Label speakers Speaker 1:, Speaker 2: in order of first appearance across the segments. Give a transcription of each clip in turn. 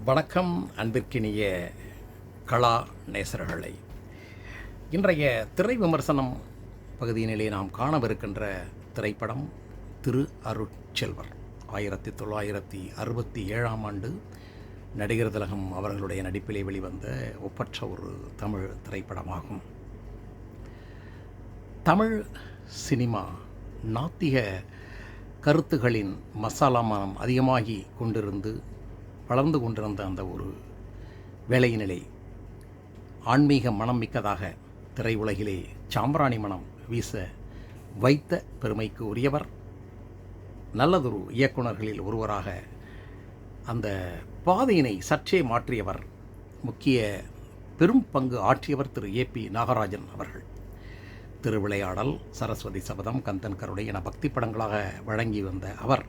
Speaker 1: வணக்கம் அன்பிற்கினிய கலா நேசர்களே. இன்றைய திரை விமர்சனம் பகுதியினிலே நாம் காணவிருக்கின்ற திரைப்படம் திரு அருட்செல்வர். 1967ஆம் ஆண்டு நடிகர் திலகம் அவர்களுடைய நடிப்பிலே வெளிவந்த ஒப்பற்ற ஒரு தமிழ் திரைப்படமாகும். தமிழ் சினிமா நாத்திக கருத்துகளின் மசாலாமனம் அதிகமாகி கொண்டிருந்து வளர்ந்து கொண்டிருந்த அந்த ஒரு வேளையினிலே ஆன்மீக மனம் மிக்கதாக திரையுலகிலே சாம்பிராணி மனம் வீச வைத்த பெருமைக்கு உரியவர். நல்லதொரு இயக்குநர்களில் ஒருவராக அந்த பாதையினை சற்றே மாற்றியவர், முக்கிய பெரும் பங்கு ஆற்றியவர் திரு ஏபி நாகராஜன் அவர்கள். திருவிளையாடல், சரஸ்வதி சபதம், கந்தன் கருணை என பக்தி படங்களாக வழங்கி வந்த அவர்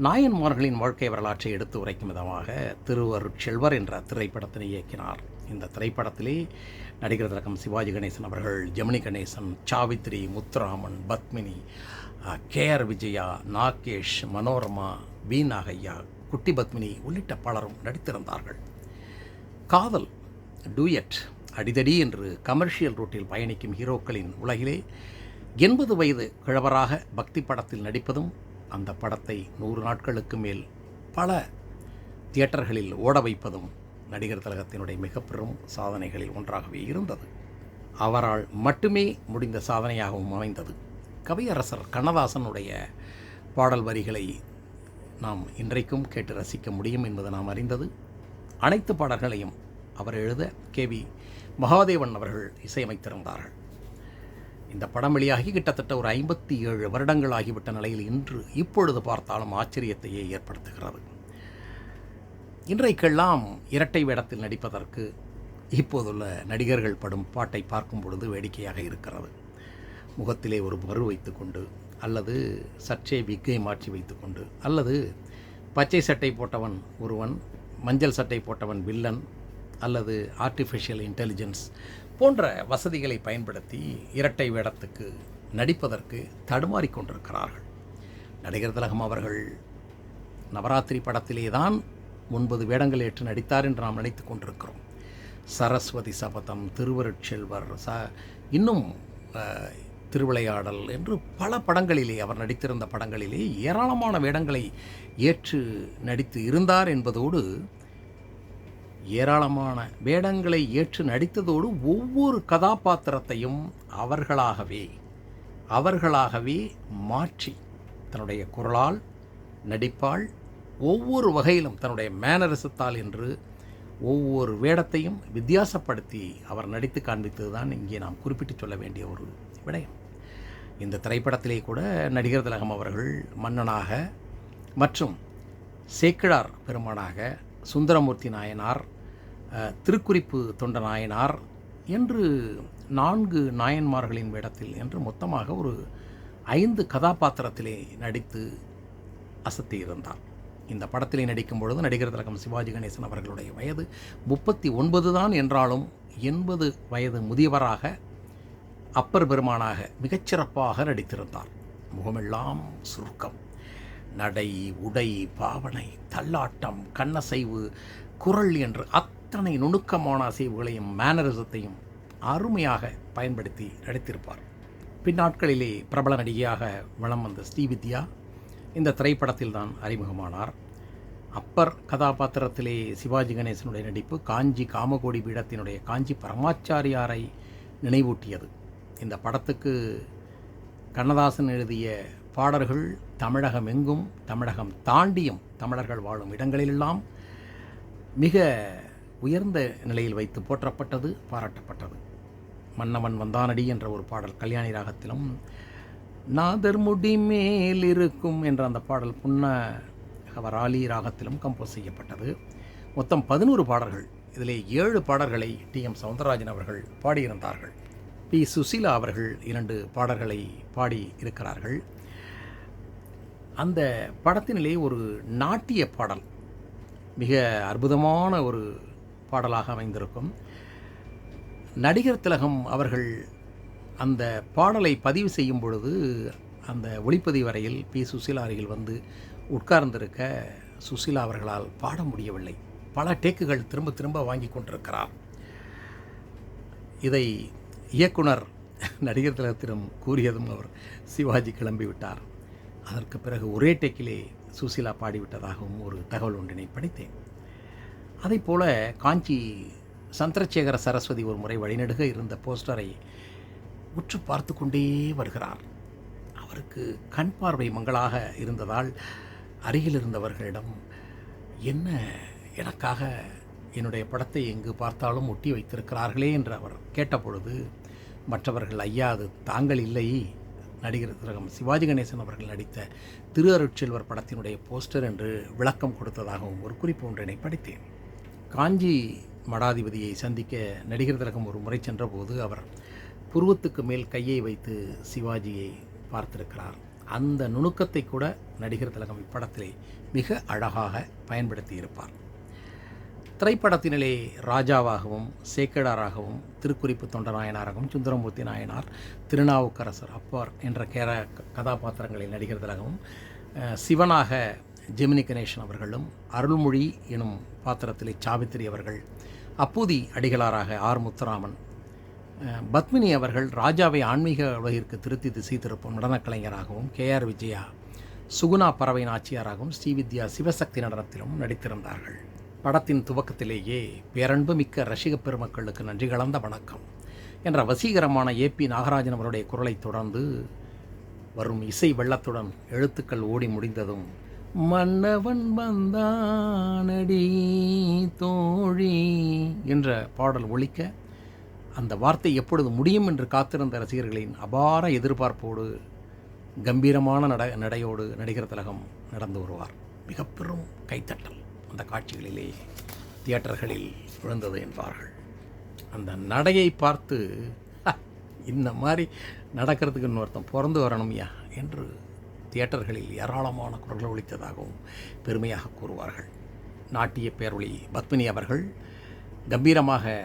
Speaker 1: நாயன்மார்களின் வாழ்க்கை வரலாற்றை எடுத்து உரைக்கும் விதமாக திரு அருட்செல்வர் என்ற திரைப்படத்தினை இயக்கினார். இந்த திரைப்படத்திலே நடிகர் திலகம் சிவாஜி கணேசன் அவர்கள், ஜெமினி கணேசன், சாவித்ரி, முத்துராமன், பத்மினி, கேஆர் விஜயா, நாகேஷ், மனோரமா, வி நாகையா, குட்டி பத்மினி உள்ளிட்ட பலரும் நடித்திருந்தார்கள். காதல், டூயட், அடிதடி என்று கமர்ஷியல் ரூட்டில் பயணிக்கும் ஹீரோக்களின் உலகிலே 80 வயது கிழவராக பக்தி படத்தில் நடிப்பதும் அந்த படத்தை 100 நாட்களுக்கு மேல் பல தியேட்டர்களில் ஓட வைப்பதும் நடிகர் திலகத்தினுடைய மிக பெரும் சாதனைகளில் ஒன்றாகவே இருந்தது. அவரால் மட்டுமே முடிந்த சாதனையாகவும் அமைந்தது. கவியரசர் கண்ணதாசனுடைய பாடல் வரிகளை நாம் இன்றைக்கும் கேட்டு ரசிக்க முடியும் என்பது நாம் அறிந்தது. அனைத்து பாடல்களையும் அவர் எழுத KV மகாதேவன் அவர்கள் இசையமைத்திருந்தார்கள். இந்த படம் வெளியாகி கிட்டத்தட்ட ஒரு 57 வருடங்கள் ஆகிவிட்ட நிலையில் இப்பொழுது பார்த்தாலும் ஆச்சரியத்தையே ஏற்படுத்துகிறது. இன்றைக்கெல்லாம் இரட்டை வேடத்தில் நடிப்பதற்கு இப்போதுள்ள நடிகர்கள் படும் பாட்டை பார்க்கும் பொழுது வேடிக்கையாக இருக்கிறது. முகத்திலே ஒரு பரு வைத்துக்கொண்டு, அல்லது சற்றே விக்கை மாற்றி வைத்துக்கொண்டு, அல்லது பச்சை சட்டை போட்டவன் ஒருவன், மஞ்சள் சட்டை போட்டவன் வில்லன், அல்லது ஆர்டிஃபிஷியல் இன்டெலிஜென்ஸ் போன்ற வசதிகளை பயன்படுத்தி இரட்டை வேடத்துக்கு நடிப்பதற்கு தடுமாறிக்கொண்டிருக்கிறார்கள். நடிகர் திலகம் அவர்கள் நவராத்திரி படத்திலே தான் 9 வேடங்கள் ஏற்று நடித்தார் என்று நாம் நினைத்து கொண்டிருக்கிறோம். சரஸ்வதி சபதம், திருவருட்செல்வர், இன்னும் திருவிளையாடல் என்று பல படங்களிலே அவர் நடித்திருந்த படங்களிலே ஏராளமான வேடங்களை ஏற்று நடித்து இருந்தார் என்பதோடு, ஏராளமான வேடங்களை ஏற்று நடித்ததோடு ஒவ்வொரு கதாபாத்திரத்தையும் அவர்களாகவே மாற்றி தன்னுடைய குரலால், நடிப்பால், ஒவ்வொரு வகையிலும் தன்னுடைய மேனரிசத்தால் என்று ஒவ்வொரு வேடத்தையும் வித்தியாசப்படுத்தி அவர் நடித்து காண்பித்தது தான் இங்கே நாம் குறிப்பிட்டு சொல்ல வேண்டிய ஒரு விடயம். இந்த திரைப்படத்திலே கூட நடிகர் திலகம் அவர்கள் மன்னனாக மற்றும் சேக்கிழார் பெருமானாக, சுந்தரமூர்த்தி நாயனார், திருக்குறிப்பு தொண்ட நாயனார் என்று 4 நாயன்மார்களின் வேடத்தில் என்று மொத்தமாக ஒரு 5 கதாபாத்திரத்திலே நடித்து அசத்தியிருந்தார். இந்த படத்திலே நடிக்கும் பொழுது நடிகர் திலகம் சிவாஜி கணேசன் அவர்களுடைய வயது 39 தான் என்றாலும் 80 வயது முதியவராக, அப்பர் பெருமானாக மிகச்சிறப்பாக நடித்திருந்தார். முகமெல்லாம் சுருக்கம், நடை, உடை, பாவனை, தள்ளாட்டம், கண்ணசைவு, குரல் என்று அத்தனை நுணுக்கமான அசைவுகளையும் மேனரிசத்தையும் அருமையாக பயன்படுத்தி நடித்திருப்பார். பின்னாட்களிலே பிரபல நடிகையாக வலம் வந்த ஸ்ரீவித்யா இந்த திரைப்படத்தில் தான் அறிமுகமானார். அப்பர் கதாபாத்திரத்திலே சிவாஜி கணேசனுடைய நடிப்பு காஞ்சி காமகோடி பீடத்தினுடைய காஞ்சி பரமாச்சாரியாரை நினைவூட்டியது. இந்த படத்துக்கு கண்ணதாசன் எழுதிய பாடல்கள் தமிழகம் எங்கும், தமிழகம் தாண்டியும் தமிழர்கள் வாழும் இடங்களிலெல்லாம் மிக உயர்ந்த நிலையில் வைத்து போற்றப்பட்டது, பாராட்டப்பட்டது. மன்னவன் வந்தானடி என்ற ஒரு பாடல் கல்யாணி ராகத்திலும், நாதர் முடி மேல் இருக்கும் என்ற அந்த பாடல் புன்னகவராளி ராகத்திலும் கம்போஸ் செய்யப்பட்டது. மொத்தம் 11 பாடல்கள். இதிலே 7 பாடல்களை TM சௌந்தரராஜன் அவர்கள் பாடியிருந்தார்கள். P. சுசீலா அவர்கள் 2 பாடல்களை பாடி இருக்கிறார்கள். அந்த படத்தினிலே ஒரு நாட்டிய பாடல், மிக அற்புதமான ஒரு பாடலாக அமைந்திருக்கும். நடிகர் திலகம் அவர்கள் அந்த பாடலை பதிவு செய்யும் பொழுது அந்த ஒளிப்பதிவு அறையில் P. சுசீலா அருகில் வந்து உட்கார்ந்திருக்க சுசீலா அவர்களால் பாட முடியவில்லை. பல டேக்குகள் திரும்ப திரும்ப வாங்கி கொண்டிருக்கிறார். இதை இயக்குனர் நடிகர் திலகத்திடம் கூறியதும் அவர் சிவாஜி கிளம்பிவிட்டார். அதற்கு பிறகு ஒரே டேக்கிலே சுசீலா பாடிவிட்டதாகவும் ஒரு தகவல் ஒன்றினை படித்தேன். அதை போல காஞ்சி சந்திரசேகர சரஸ்வதி ஒரு முறை வழிநெடுக இருந்த போஸ்டரை உற்று பார்த்து கொண்டே வருகிறார். அவருக்கு கண் பார்வை மங்களாக இருந்ததால் அருகில் இருந்தவர்களிடம், என்ன எனக்காக என்னுடைய படத்தை எங்கு பார்த்தாலும் ஒட்டி வைத்திருக்கிறார்களே என்று அவர் கேட்டபொழுது, மற்றவர்கள், ஐயா அது தாங்கள் இல்லை, நடிகர் திலகம் சிவாஜி கணேசன் அவர்கள் நடித்த திரு அருட்செல்வர் படத்தினுடைய போஸ்டர் என்று விளக்கம் கொடுத்ததாகவும் ஒரு குறிப்பு ஒன்றினை படித்தேன். காஞ்சி மடாதிபதியை சந்திக்க நடிகர் திலகம் ஒரு முறை சென்றபோது அவர் புருவத்துக்கு மேல் கையை வைத்து சிவாஜியை பார்த்திருக்கிறார். அந்த நுணுக்கத்தை கூட நடிகர் திலகம் இப்படத்திலே மிக அழகாக பயன்படுத்தி இருப்பார். திரைப்படத்தினிலே ராஜாவாகவும் சேக்கடாராகவும் திருக்குறிப்பு தொண்டநாயனாராகவும் சுந்தரமூர்த்தி நாயனார், திருநாவுக்கரசர், அப்பார் என்ற கதாபாத்திரங்களில் நடிகர் திலகமும், சிவனாக ஜெமினி கணேசன் அவர்களும், அருள்மொழி எனும் பாத்திரத்திலே சாவித்திரி அவர்கள், அப்பூதி அடிகளாராக ஆர் முத்துராமன், பத்மினி அவர்கள் ராஜாவை ஆன்மீக உலகிற்கு திருத்தி திசை திருப்பும் நடனக்கலைஞராகவும், KR விஜயா சுகுணா பறவை நாச்சியாராகவும், ஸ்ரீவித்யா சிவசக்தி நடனத்திலும் நடித்திருந்தார்கள். படத்தின் துவக்கத்திலேயே பேரன்பு மிக்க ரசிக பெருமக்களுக்கு நன்றி கலந்த வணக்கம் என்ற வசீகரமான AP நாகராஜன் அவருடைய குரலை தொடர்ந்து வரும் இசை வெள்ளத்துடன் எழுத்துக்கள் ஓடி முடிந்ததும், மன்னவன் வந்தானடி தோழி என்ற பாடல் ஒலிக்க, அந்த வார்த்தை எப்பொழுது முடியும் என்று காத்திருந்த ரசிகர்களின் அபார எதிர்பார்ப்போடு கம்பீரமான நடையோடு நடிகர் திலகம் நடந்து வருவார். மிக பெரும் கைத்தட்டல் அந்த காட்சிகளிலே தியேட்டர்களில் விழுந்தது என்பார்கள். அந்த நடையை பார்த்து இந்த மாதிரி நடக்கிறதுக்கு இன்னொருத்தன் பிறந்து வரணும்யா என்று தியேட்டர்களில் ஏராளமான குரல்கள் ஒலித்ததாகவும் பெருமையாக கூறுவார்கள். நாட்டிய பேரொளி பத்மினி அவர்கள் கம்பீரமாக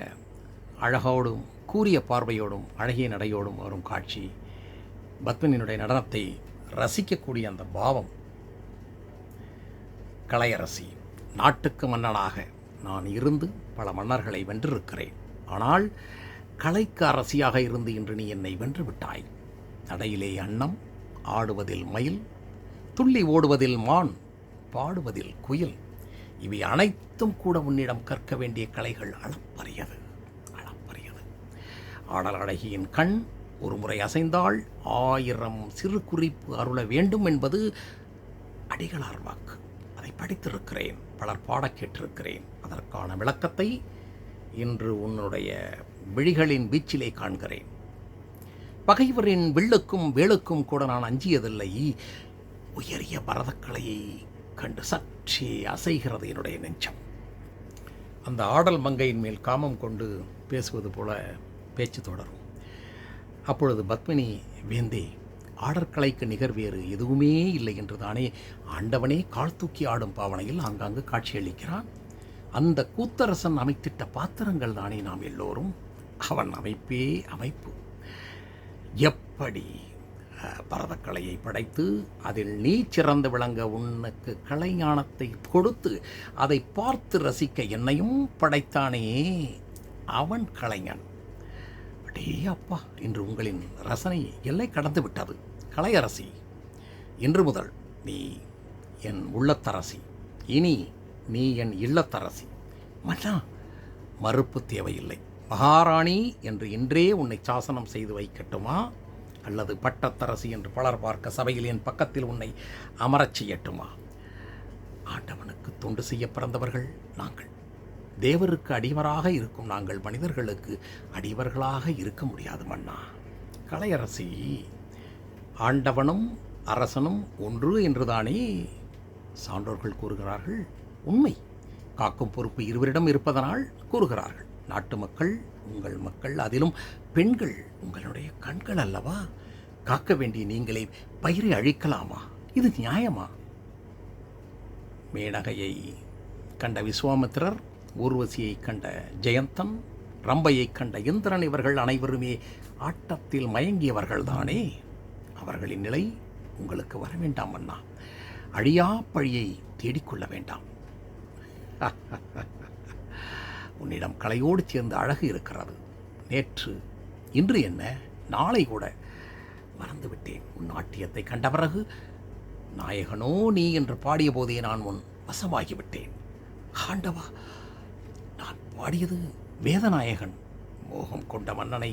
Speaker 1: அழகோடும் கூரிய பார்வையோடும் அழகிய நடையோடும் வரும் காட்சி, பத்மினியினுடைய நடனத்தை ரசிக்கக்கூடிய அந்த பாவம். கலையரசி, நாட்டுக்கு மன்னனாக நான் இருந்து பல மன்னர்களை வென்றிருக்கிறேன். ஆனால் கலைக்கு அரசியாக இருந்து இன்று நீ என்னை வென்று விட்டாய். நடையிலே அன்னம், ஆடுவதில் மயில், துள்ளி ஓடுவதில் மான், பாடுவதில் குயில், இவை அனைத்தும் கூட உன்னிடம் கற்க வேண்டிய கலைகள் அளப்பரியது. ஆடல் அழகியின் கண் ஒரு முறை அசைந்தால் 1000 சிறு குறிப்பு அருள வேண்டும் என்பது அடிகளார் வாக்கு. அதை படித்திருக்கிறேன், பலர் பாடக் கேட்டிருக்கிறேன். அதற்கான விளக்கத்தை இன்று உன்னுடைய விழிகளின் வீச்சிலே காண்கிறேன். பகைவரின் வில்லுக்கும் வேலுக்கும் கூட நான் அஞ்சியதில்லை. உயரிய பரதக்கலையை கண்டு சற்றே அசைகிறது என்னுடைய நெஞ்சம். அந்த ஆடல் மங்கையின் மேல் காமம் கொண்டு பேசுவது போல பேச்சு தொடரும். அப்பொழுது பத்மினி வேந்தே, ஆடற்கலைக்கு நிகர் வேறு எதுவுமே இல்லை என்று தானே ஆண்டவனே கால் தூக்கி ஆடும் பாவனையில் ஆங்காங்கு காட்சியளிக்கிறான். அந்த கூத்தரசன் அமைத்திட்ட பாத்திரங்கள் தானே நாம் எல்லோரும். அவன் அமைப்பே அமைப்பு. எப்படி பரதக்கலையை படைத்து அதில் நீ சிறந்து விளங்க உனக்கு கலைஞானத்தை கொடுத்து அதை பார்த்து ரசிக்க என்னையும் படைத்தானே, அவன் கலைஞன். அடே அப்பா, இன்று உங்களின் ரசனை எல்லை கடந்து விட்டது. கலையரசி, இன்று முதல் நீ என் உள்ளத்தரசி, இனி நீ என் இல்லத்தரசி. மன்னா, மறுப்பு தேவையில்லை. மகாராணி என்று இன்றே உன்னை சாசனம் செய்து வைக்கட்டுமா, அல்லது பட்டத்தரசி என்று பலர் பார்க்க சபையில் என் பக்கத்தில் உன்னை அமரச் செய்யட்டுமா? ஆண்டவனுக்கு தொண்டு செய்ய பிறந்தவர்கள் நாங்கள். தேவருக்கு அடிவராக இருக்கும் நாங்கள் மனிதர்களுக்கு அடிவர்களாக இருக்க முடியாது மன்னா. கலையரசி, ஆண்டவனும் அரசனும் ஒன்று என்றுதானே சான்றோர்கள் கூறுகிறார்கள். உண்மை. காக்கும் பொறுப்பு இருவரிடம் இருப்பதனால் கூறுகிறார்கள். நாட்டு மக்கள் உங்கள் மக்கள், அதிலும் பெண்கள் உங்களுடைய கண்கள் அல்லவா? காக்க வேண்டிய நீங்களே பயிரை அழிக்கலாமா? இது நியாயமா? மேனகையை கண்ட விஸ்வாமித்திரர், ஊர்வசியை கண்ட ஜெயந்தன், ரம்பையை கண்ட இந்திரன், இவர்கள் அனைவருமே ஆட்டத்தில் மயங்கியவர்கள்தானே. அவர்களின் நிலை உங்களுக்கு வர வேண்டாம் அண்ணா. அழியா பழியை தேடிக்கொள்ள வேண்டாம். உன்னிடம் கலையோடு சேர்ந்து அழகு இருக்கிறது. நேற்று, இன்று என்ன, நாளை கூட மறந்துவிட்டேன். உன் நாட்டியத்தை கண்ட பிறகு நாயகனோ நீ என்று பாடிய போதே நான் உன் வசமாகிவிட்டேன். ஆண்டவா, நான் பாடியது வேதநாயகன். மோகம் கொண்ட மன்னனை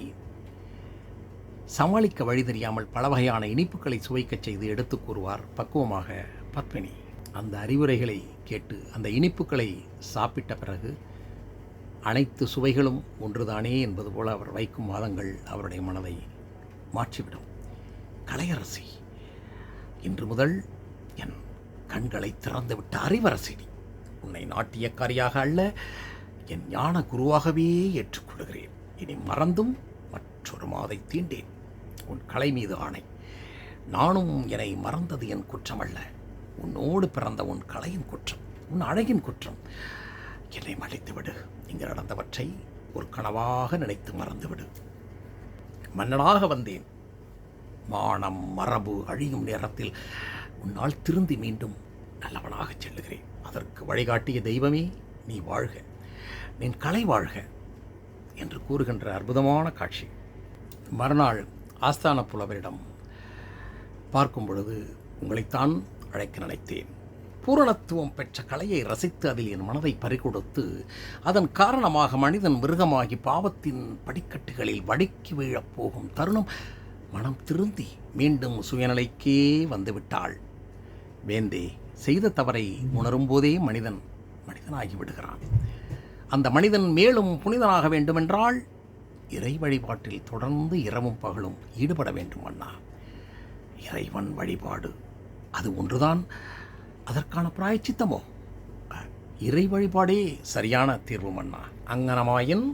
Speaker 1: சமாளிக்க வழி தெரியாமல் பல வகையான இனிப்புகளை சுவைக்கச் செய்து எடுத்து கூறுவார் பக்குவமாக பத்மினி. அந்த அறிவுரைகளை கேட்டு அந்த இனிப்புகளை சாப்பிட்ட பிறகு அனைத்து சுவைகளும் ஒன்றுதானே என்பது போல அவர் வைக்கும் வாதங்கள் அவருடைய மனதை மாற்றிவிடும். கலையரசி, இன்று முதல் என் கண்களை திறந்துவிட்ட அறிவரசினி. உன்னை நாட்டியக்காரியாக அல்ல, என் ஞான குருவாகவே ஏற்றுக்கொள்கிறேன். இனி மறந்தும் மற்றொரு மாதை தீண்டேன். உன் கலை மீது ஆணை. நானும் என்னை மறந்தது என் குற்றமல்ல, உன்னோடு பிறந்த உன் கலையின் குற்றம், உன் அழகின் குற்றம். என்னை மன்னித்துவிடு. இங்கு நடந்தவற்றை ஒரு கனவாக நினைத்து மறந்துவிடு. மன்னனாக வந்தேன். மானம் மரபு அழியும் நேரத்தில் உன்னால் திருந்தி மீண்டும் நல்லவனாக செல்லுகிறேன். அதற்கு வழிகாட்டிய தெய்வமே நீ வாழ்க, நின் கலை வாழ்க என்று கூறுகின்ற அற்புதமான காட்சி. மறுநாள் ஆஸ்தான புலவரிடம் பார்க்கும் பொழுது உங்களைத்தான் அழைக்க நினைத்தேன். பூரணத்துவம் பெற்ற கலையை ரசித்து அதில் என் மனதை பறிகொடுத்து அதன் காரணமாக மனிதன் மிருகமாகி பாவத்தின் படிக்கட்டுகளில் வடுக்கி வீழப் போகும் தருணம் மனம் திருந்தி மீண்டும் சுயநிலைக்கே வந்துவிட்டாள். வேந்தே, செய்த தவறை உணரும் போதே மனிதனாகி விடுகிறான். அந்த மனிதன் மேலும் புனிதனாக வேண்டுமென்றால் இறை வழிபாட்டில் தொடர்ந்து இரவும் பகலும் ஈடுபட வேண்டும் அண்ணா. இறைவன் வழிபாடு அது ஒன்றுதான் அதற்கான பிராயச்சித்தமோ? இறை வழிபாடே சரியான தீர்வு மன்னா. அங்கனமாயின்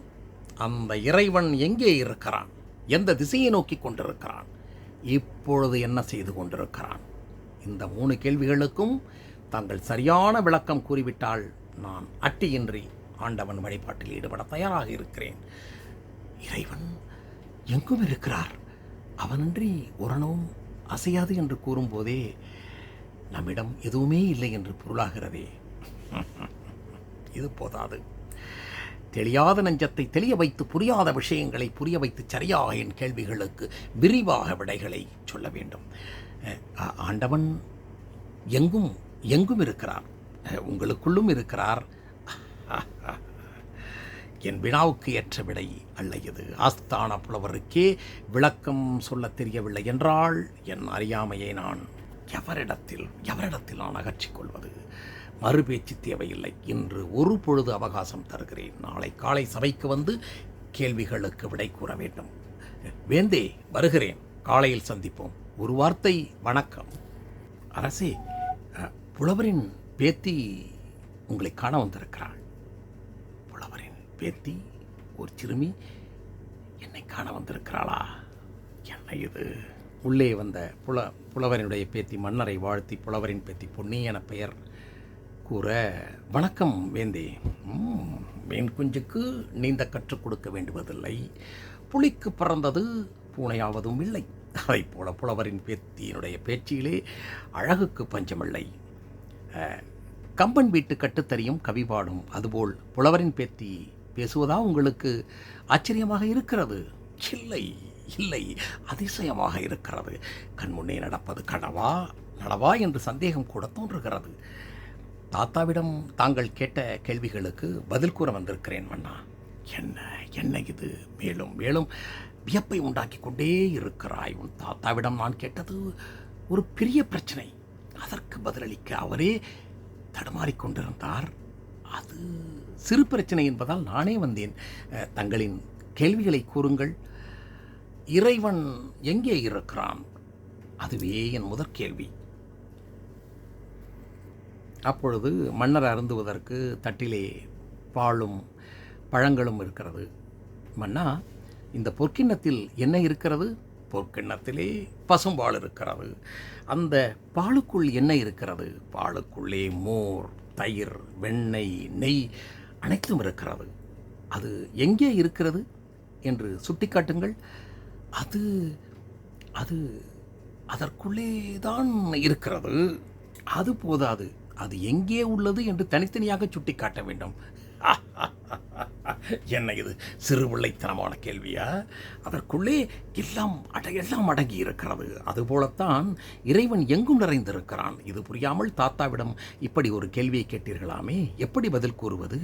Speaker 1: அந்த இறைவன் எங்கே இருக்கிறான்? எந்த திசையை நோக்கி கொண்டிருக்கிறான்? இப்பொழுது என்ன செய்து கொண்டிருக்கிறான்? இந்த 3 கேள்விகளுக்கும் தாங்கள் சரியான விளக்கம் கூறிவிட்டால் நான் அட்டியின்றி ஆண்டவன் வழிபாட்டில் ஈடுபட தயாராக இருக்கிறேன். இறைவன் எங்கும் இருக்கிறார், அவனின்றி உரணவும் அசையாது என்று கூறும்போதே நம்மிடம் எதுவுமே இல்லை என்று பொருளாகிறதே. இது போதாது. தெரியாத நெஞ்சத்தை தெளிய வைத்து புரியாத விஷயங்களை புரிய வைத்து சரியாக என் கேள்விகளுக்கு விரிவாக விடைகளை சொல்ல வேண்டும். ஆண்டவன் எங்கும் எங்கும் இருக்கிறார், உங்களுக்குள்ளும் இருக்கிறார். என் வினாவுக்கு ஏற்ற விடை அல்ல இது. ஆஸ்தான புலவருக்கே விளக்கம் சொல்ல தெரியவில்லை என்றால் என் அறியாமையை நான் எவரிடத்தில் நான் அகற்றிக்கொள்வது? மறுபேச்சு தேவையில்லை. இன்று ஒரு பொழுது அவகாசம் தருகிறேன். நாளை காலை சபைக்கு வந்து கேள்விகளுக்கு விடை கூற வேண்டும். வேந்தே, வருகிறேன். காலையில் சந்திப்போம். ஒரு வார்த்தை வணக்கம். அரசே, புலவரின் பேத்தி உங்களை காண வந்திருக்கிறாள். புலவரின் பேத்தி, ஒரு சிறுமி என்னை காண வந்திருக்கிறாளா? என்ன இது? உள்ளே வந்த புலவரினுடைய பேத்தி மன்னரை வாழ்த்தி புலவரின் பேத்தி பொன்னி என பெயர் கூற, வணக்கம் வேந்தே. மீன் குஞ்சுக்கு நீந்த கற்றுக் கொடுக்க வேண்டுவதில்லை, புலிக்கு பறந்தது பூனையாவதும் இல்லை. அதை போல புலவரின் பேத்தியினுடைய பேச்சிலே அழகுக்கு பஞ்சமில்லை. கம்பன் வீட்டு கட்டுத்தறியும் கவி பாடும். அதுபோல் புலவரின் பேத்தி பேசுவதா உங்களுக்கு ஆச்சரியமாக இருக்கிறது? இல்லை இல்லை, அதிசயமாக இருக்கிறது. கண்முன்னே நடப்பது நனவா என்று சந்தேகம் கூட தோன்றுகிறது. தாத்தாவிடம் தாங்கள் கேட்ட கேள்விகளுக்கு பதில் கூற வந்திருக்கிறேன் மன்னா. என்ன இது? மேலும் மேலும் வியப்பை உண்டாக்கி கொண்டே இருக்கிறாய். உன் தாத்தாவிடம் நான் கேட்டது ஒரு பெரிய பிரச்சனை. அதற்கு பதிலளிக்க அவரே தடுமாறிக்கொண்டிருந்தார். அது சிறு பிரச்சனை என்பதால் நானே வந்தேன். தங்களின் கேள்விகளை கூறுங்கள். இறைவன் எங்கே இருக்கிறான்? அதுவே என் முதற் கேள்வி. அப்பொழுது மன்னர் அருந்துவதற்கு தட்டிலே பாலும் பழங்களும் இருக்கிறது. மன்னா, இந்த பொற்கிண்ணத்தில் என்ன இருக்கிறது? பொற்கிண்ணத்திலே பசும்பால் இருக்கிறது. அந்த பாலுக்குள் என்ன இருக்கிறது? பாலுக்குள்ளே மோர், தயிர், வெண்ணெய், நெய் அனைத்தும் இருக்கிறது. அது எங்கே இருக்கிறது என்று சுட்டிக்காட்டுங்கள். அது அது அதற்குள்ளே தான் இருக்கிறது. அது போதாது, அது எங்கே உள்ளது என்று தனித்தனியாக சுட்டிக்காட்ட வேண்டும். என்ன இது சிறுபிள்ளைத்தனமான கேள்வியா? அதற்குள்ளே எல்லாம் அடங்கி இருக்கிறது. அதுபோலத்தான் இறைவன் எங்கும் நிறைந்திருக்கிறான். இது புரியாமல் தாத்தாவிடம் இப்படி ஒரு கேள்வியை கேட்டீர்களாமே, எப்படி பதில் கூறுவது?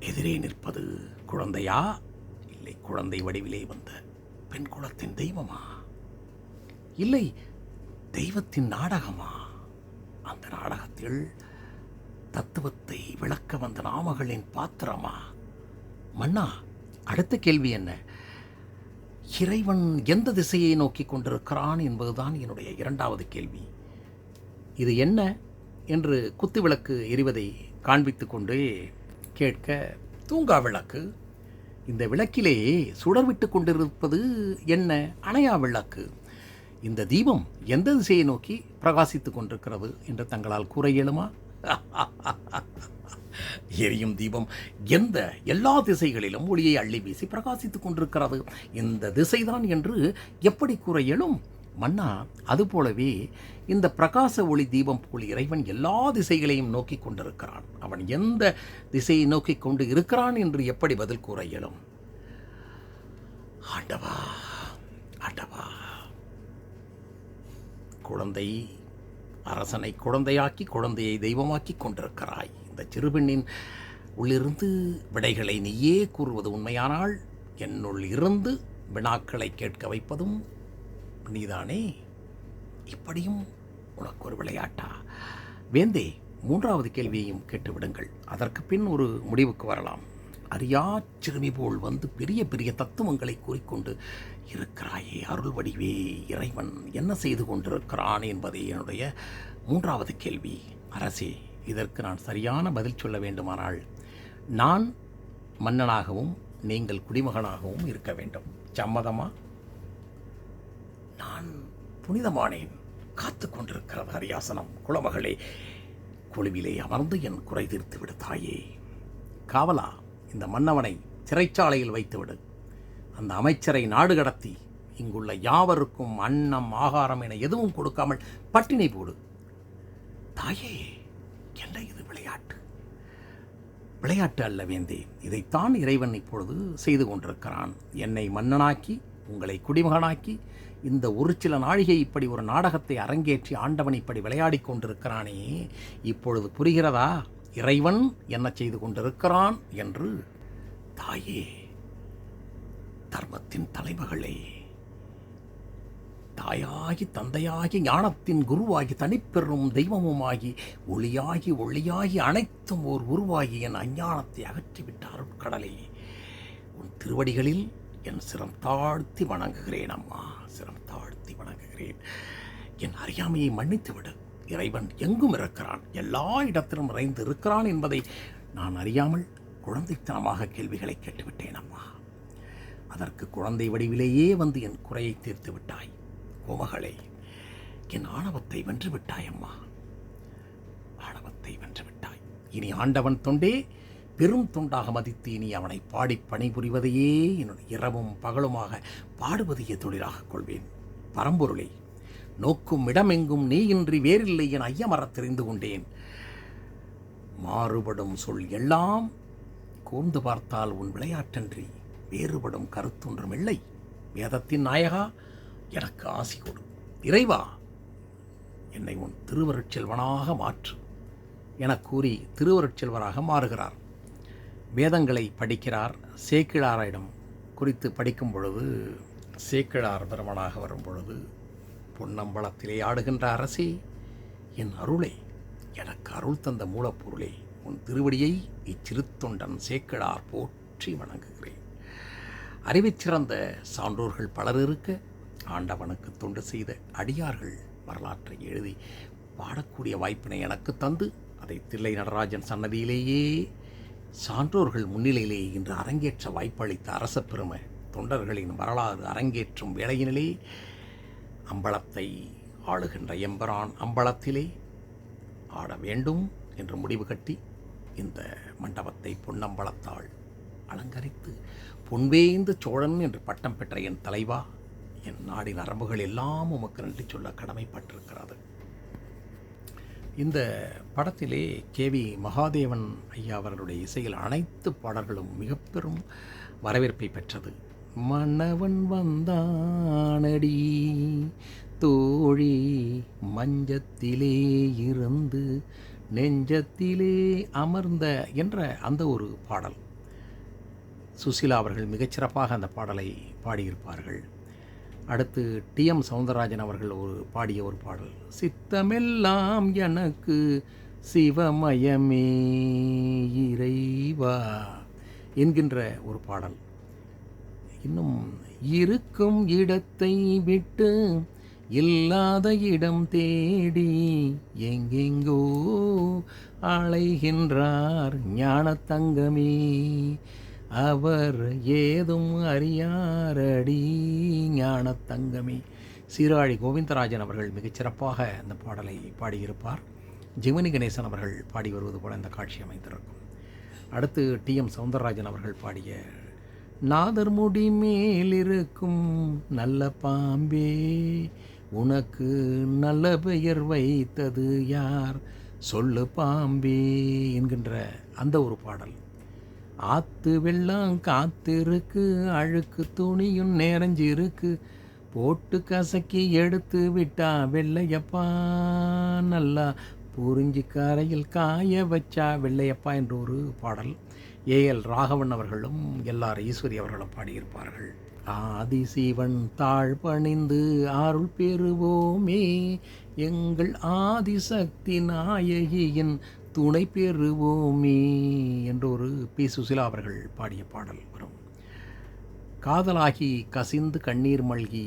Speaker 1: எதிரே நிற்பது குழந்தையா, இல்லை குழந்தை வடிவிலே வந்த பெண் குலத்தின் தெய்வமா, இல்லை தெய்வத்தின் நாடகமா? அந்த நாடகத்தில் தத்துவத்தை விளக்க வந்த நாமகளின் பாத்திரமா? மன்னா, அடுத்த கேள்வி என்ன? இறைவன் எந்த திசையை நோக்கி கொண்டிருக்கிறான் என்பதுதான் என்னுடைய இரண்டாவது கேள்வி. இது என்ன என்று குத்துவிளக்கு எரிவதை காண்பித்து கொண்டே கேட்க, தூங்கா விளக்கு. இந்த விளக்கிலே சுடர்விட்டு கொண்டிருப்பது என்ன? அணையா விளக்கு. இந்த தீபம் எந்த திசையை நோக்கி பிரகாசித்து கொண்டிருக்கிறது என்று தங்களால் கூற இயலுமா? எரியும் தீபம் எல்லா திசைகளிலும் ஒளியை அள்ளி வீசி பிரகாசித்துக் கொண்டிருக்கிறது. இந்த திசைதான் என்று எப்படி கூற இயலும்? மன்னா, அதுபோலவே இந்த பிரகாச ஒளி தீபம் போல் இறைவன் எல்லா திசைகளையும் நோக்கி கொண்டிருக்கிறான். அவன் எந்த திசையை நோக்கி கொண்டு இருக்கிறான் என்று எப்படி பதில் கூற இயலும்? ஆண்டவா, ஆண்டவா, குழந்தை அரசனை குழந்தையாக்கி குழந்தையை தெய்வமாக்கி கொண்டிருக்கிறாய். இந்த சிறுபெண்ணின் உள்ளிருந்து விடைகளை நீயே கூறுவது உண்மையானால் என்னுள் இருந்து வினாக்களை கேட்க வைப்பதும் நீதானே. இப்படியும் உனக்கு ஒரு விளையாட்டா? வேந்தே, மூன்றாவது கேள்வியையும் கேட்டுவிடுங்கள். அதற்கு பின் ஒரு முடிவுக்கு வரலாம். அறியா சிறுமி போல் வந்து பெரிய பெரிய தத்துவங்களை கூறிக்கொண்டு இருக்கிறாயே, அருள் வடிவே இறைவன் என்ன செய்து கொண்டிருக்கிறான் என்பதே என்னுடைய மூன்றாவது கேள்வி. அரசே, இதற்கு நான் சரியான பதில் சொல்ல வேண்டுமானால் நான் மன்னனாகவும் நீங்கள் குடிமகனாகவும் இருக்க வேண்டும். சம்மதமா? நான் புனிதமானேன். காத்து கொண்டிருக்கிறது அரியாசனம். குலமகளே, குழுவிலே அமர்ந்து என் குறை தீர்த்து விடு தாயே. காவலா, இந்த மன்னவனை சிறைச்சாலையில் வைத்துவிடு. அந்த அமைச்சரை நாடு கடத்தி இங்குள்ள யாவருக்கும் அன்னம் ஆகாரம் என எதுவும் கொடுக்காமல் பட்டினி போடு. தாயே, என்ன இது விளையாட்டு? விளையாட்டு அல்ல வேந்தே, இதைத்தான் இறைவன் இப்பொழுது செய்து கொண்டிருக்கிறான். என்னை மன்னனாக்கி உங்களை குடிமகனாக்கி இந்த ஒரு சில நாழிகை இப்படி ஒரு நாடகத்தை அரங்கேற்றி ஆண்டவன் இப்படி விளையாடி கொண்டிருக்கிறானே, இப்பொழுது புரிகிறதா இறைவன் என்ன செய்து கொண்டிருக்கிறான் என்று? தாயே, தர்மத்தின் தலைமகளே, தாயாகி தந்தையாகி ஞானத்தின் குருவாகி தனிப்பெறும் தெய்வமுமாகி ஒளியாகி அனைத்தும் ஓர் உருவாகி என் அஞ்ஞானத்தை அகற்றிவிட்ட அருட்கடலே, உன் திருவடிகளில் என் சிரம் தாழ்த்தி வணங்குகிறேன் அம்மா, சிரம் தாழ்த்தி வணங்குகிறேன். என் அறியாமையை மன்னித்துவிடு. இறைவன் எங்கும் இருக்கிறான், எல்லா இடத்திலும் நிறைந்து இருக்கிறான் என்பதை நான் அறியாமல் குழந்தைத்தனமாக கேள்விகளை கேட்டுவிட்டேன் அம்மா. அதற்கு குழந்தை வடிவிலேயே வந்து என் குறையை தீர்த்து விட்டாய். கோமகளே, என் ஆணவத்தை வென்று விட்டாய் அம்மா, ஆணவத்தை வென்று விட்டாய். இனி ஆண்டவன் தொண்டே பெரும் தொண்டாக மதித்து இனி அவனை பாடி பணிபுரிவதையே என்னுடைய இரவும் பகலுமாக பாடுவதையே தொழிலாக கொள்வேன். பரம்பொருளே, நோக்கும் இடமெங்கும் நீ இன்றி வேறில்லை என ஐயமறத் தெரிந்து கொண்டேன். மாறுபடும் சொல் எல்லாம் கூர்ந்து பார்த்தால் உன் விளையாட்டன்றி வேறுபடும் கருத்தொன்றும் இல்லை. வேதத்தின் நாயகா, எனக்கு ஆசி கொடு. இறைவா, என்னை உன் திருவருட்செல்வனாக மாற்று என கூறி திருவருட்செல்வராக மாறுகிறார். வேதங்களை படிக்கிறார். சேக்கிழாரிடம் குறித்து படிக்கும் பொழுது சேக்கிழார் பெருமனாக வரும் பொழுது, பொன்னம்பலத்திலே ஆடுகின்ற அரசே, என் அருளே, எனக்கு அருள் தந்த மூலப்பொருளே, உன் திருவடியை இச்சிறுத்தொண்டன் சேக்கிழார் போற்றி வணங்குகிறேன். அறிவைச் சிறந்த சான்றோர்கள் பலர் இருக்க ஆண்டவனுக்கு தொண்டு செய்த அடியார்கள் வரலாற்றை எழுதி பாடக்கூடிய வாய்ப்பினை எனக்கு தந்து அதை தில்லை நடராஜன் சன்னதியிலேயே சான்றோர்கள் முன்னிலையிலே இன்று அரங்கேற்ற வாய்ப்பளித்த அரச பெருமை தொண்டர்களின் வரலாறு அரங்கேற்றும் வேளையினிலே அம்பலத்தை ஆளுகின்ற எம்பரான் அம்பலத்திலே ஆட வேண்டும் என்று முடிவு கட்டி இந்த மண்டபத்தை பொன்னம்பலத்தால் அலங்கரித்து பொன்வேந்து சோழன் என்று பட்டம் பெற்ற என் தலைவா, என் நாடின் நரம்புகள் எல்லாம் உமக்கு நன்றி சொல்ல கடமைப்பட்டிருக்கிறது. இந்த படத்திலே கேவி மகாதேவன் ஐயா அவர்களுடைய இசையில் அனைத்து பாடல்களும் மிக பெரும் வரவேற்பை பெற்றது. மன்னவன் வந்தானடி தோழி மஞ்சத்திலே இருந்து நெஞ்சத்திலே அமர்ந்த என்ற அந்த ஒரு பாடல், சுசீலா அவர்கள் மிகச்சிறப்பாக அந்த பாடலை பாடியிருப்பார்கள். அடுத்து டிஎம் சௌந்தரராஜன் அவர்கள் பாடிய ஒரு பாடல், சித்தமெல்லாம் எனக்கு சிவமயமே இறைவா என்கின்ற ஒரு பாடல். இன்னும் இருக்கும் இடத்தை விட்டு இல்லாத இடம் தேடி எங்கெங்கோ அலைகின்றார் ஞானத்தங்கமே, அவர் ஏதும் அறியாரடி ஞானத்தங்கமே. சீராழி கோவிந்தராஜன் அவர்கள் மிகச்சிறப்பாக அந்த பாடலை பாடியிருப்பார். ஜெமினி கணேசன் அவர்கள் பாடி வருவது போல இந்த காட்சி அமைந்திருக்கும். அடுத்து டிஎம் சௌந்தரராஜன் அவர்கள் பாடிய நாதர் முடி மேலிருக்கும் நல்ல பாம்பே உனக்கு நல்ல பெயர் வைத்தது யார் சொல்லு பாம்பே என்கின்ற அந்த ஒரு பாடல். ஆத்து வெள்ளம் காத்திருக்கு, அழுக்கு துணியும் நேரஞ்சிருக்கு, போட்டு கசக்கி எடுத்து விட்டா வெள்ளையப்பா, நல்லா புரிஞ்சு கரையில் காய வச்சா வெள்ளையப்பா என்ற ஒரு பாடல். ஏஎல் ராகவன் அவர்களும் எல்ஆர் ஈஸ்வரி அவர்களும் பாடியிருப்பார்கள். ஆதிசிவன் தாழ் பணிந்து அருள் பெறுவோமே, எங்கள் ஆதிசக்தி நாயகியின் துணை பெறுவோமே என்றொரு பி. சுசீலா அவர்கள் பாடிய பாடல் வரும். காதலாகி கசிந்து கண்ணீர் மல்கி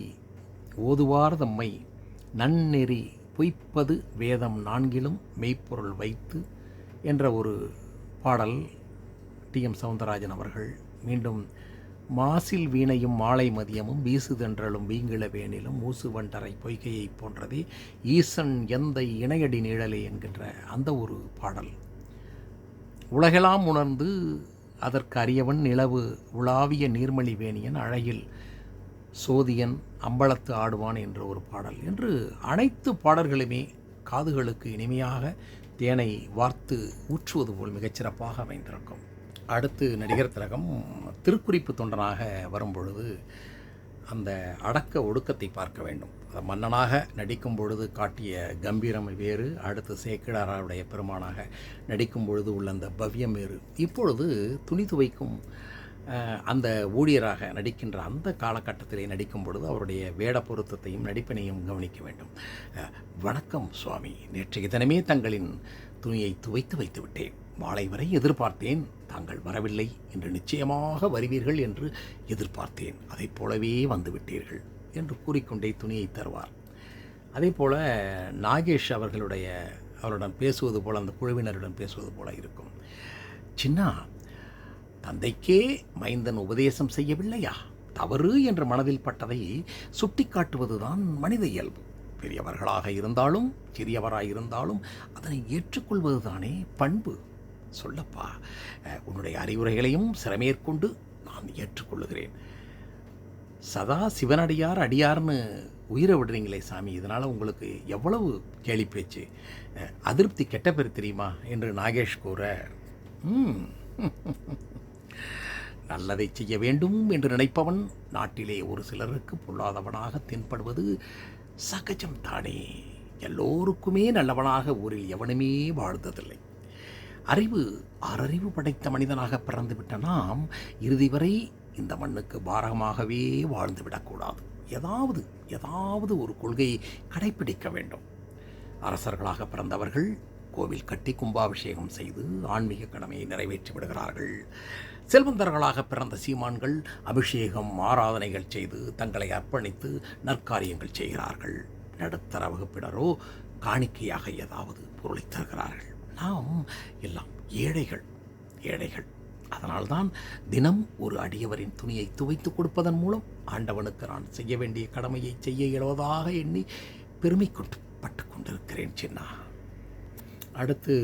Speaker 1: ஓதுவார் தம்மை நன்னெறி பொய்ப்பது வேதம் நான்கிலும் மெய்ப்பொருள் வைத்து என்ற ஒரு பாடல் டிஎம் சௌந்தரராஜன் அவர்கள். மீண்டும் மாசில் வீணையும் மாலை மதியமும் வீசுதென்றலும் வீங்கிள வேணிலும் மூசு வண்டரை பொய்கையை போன்றதே ஈசன் எந்த இணையடி நிழலே என்கின்ற அந்த ஒரு பாடல். உலகெல்லாம் உணர்ந்து அதற்கு அறியவன் நிலவு உலாவிய நீர்மலி வேணியன் அழகில் சோதியன் அம்பலத்து ஆடுவான் என்ற ஒரு பாடல் என்று அனைத்து பாடல்களுமே காதுகளுக்கு இனிமையாக தேனை வார்த்து ஊற்றுவது போல் மிகச்சிறப்பாக அமைந்திருக்கும். அடுத்து நடிகர் திலகம் திருக்குறிப்பு தொண்டனாக வரும்பொழுது அந்த அடக்க ஒடுக்கத்தை பார்க்க வேண்டும். மன்னனாக நடிக்கும் பொழுது காட்டிய கம்பீரம் வேறு, அடுத்து சேக்கிழாருடைய பெருமானாக நடிக்கும் பொழுது உள்ள அந்த பவ்யம் வேறு. இப்பொழுது துணி துவைக்கும் அந்த ஊழியராக நடிக்கின்ற அந்த காலகட்டத்திலே நடிக்கும் பொழுது அவருடைய வேட பொருத்தத்தையும் நடிப்பினையும் கவனிக்க வேண்டும். வணக்கம் சுவாமி, நேற்றைய தினமே தங்களின் துணியை துவைத்து வைத்து விட்டேன். மாலை வரை எதிர்பார்த்தேன், தாங்கள் வரவில்லை, என்று நிச்சயமாக வருவீர்கள் என்று எதிர்பார்த்தேன், அதை போலவே வந்துவிட்டீர்கள் என்று கூறிக்கொண்டே துணியை தருவார். அதே போல் நாகேஷ் அவருடன் பேசுவது போல், அந்த குழுவினருடன் பேசுவது போல இருக்கும். சின்னா, தந்தைக்கே மைந்தன் உபதேசம் செய்யவில்லையா? தவறு என்று மனதில் பட்டதை சுட்டி காட்டுவதுதான் மனித இயல்பு. பெரியவர்களாக இருந்தாலும் சிறியவராக இருந்தாலும் அதனை ஏற்றுக்கொள்வது தானே பண்பு. சொல்லப்பா, உன்னுடைய அறிவுரைகளையும் சிறமேற்கொண்டு நான் ஏற்றுக்கொள்ளுகிறேன். சதா சிவனடியார் அடியார்னு உயிரை விடுறீங்களே சாமி, இதனால் உங்களுக்கு எவ்வளவு கேலி பேச்சு, அதிருப்தி கெட்ட பேர் தெரியுமா என்று நாகேஷ் கூற, நல்லதை செய்ய வேண்டும் என்று நினைப்பவன் நாட்டிலே ஒரு சிலருக்கு பொல்லாதவனாக தென்படுவது சகஜம் தானே. எல்லோருக்குமே நல்லவனாக ஊரில் எவனுமே வாழ்ந்ததில்லை. ஆறறிவு படைத்த மனிதனாக பிறந்துவிட்ட நாம் இறுதி வரை இந்த மண்ணுக்கு பாரமாகவே வாழ்ந்துவிடக்கூடாது. ஏதாவது ஒரு கொள்கையை கடைப்பிடிக்க வேண்டும். அரசர்களாக பிறந்தவர்கள் கோவில் கட்டி கும்பாபிஷேகம் செய்து ஆன்மீக கடமையை நிறைவேற்றி விடுகிறார்கள். செல்வந்தர்களாக பிறந்த சீமான்கள் அபிஷேகம் ஆராதனைகள் செய்து தங்களை அர்ப்பணித்து நற்காரியங்கள் செய்கிறார்கள். நடுத்தர வகுப்பினரோ காணிக்கையாக ஏதாவது பொருளை தருகிறார்கள். நாம் எல்லாம் ஏழைகள். அதனால்தான் தினம் ஒரு அடியவரின் துணியை துவைத்து கொடுப்பதன் மூலம் ஆண்டவனுக்கு நான் செய்ய வேண்டிய கடமையை செய்ய இயலுவதாக எண்ணி பெருமை பட்டு கொண்டிருக்கிறேன் சின்னா. அடுத்து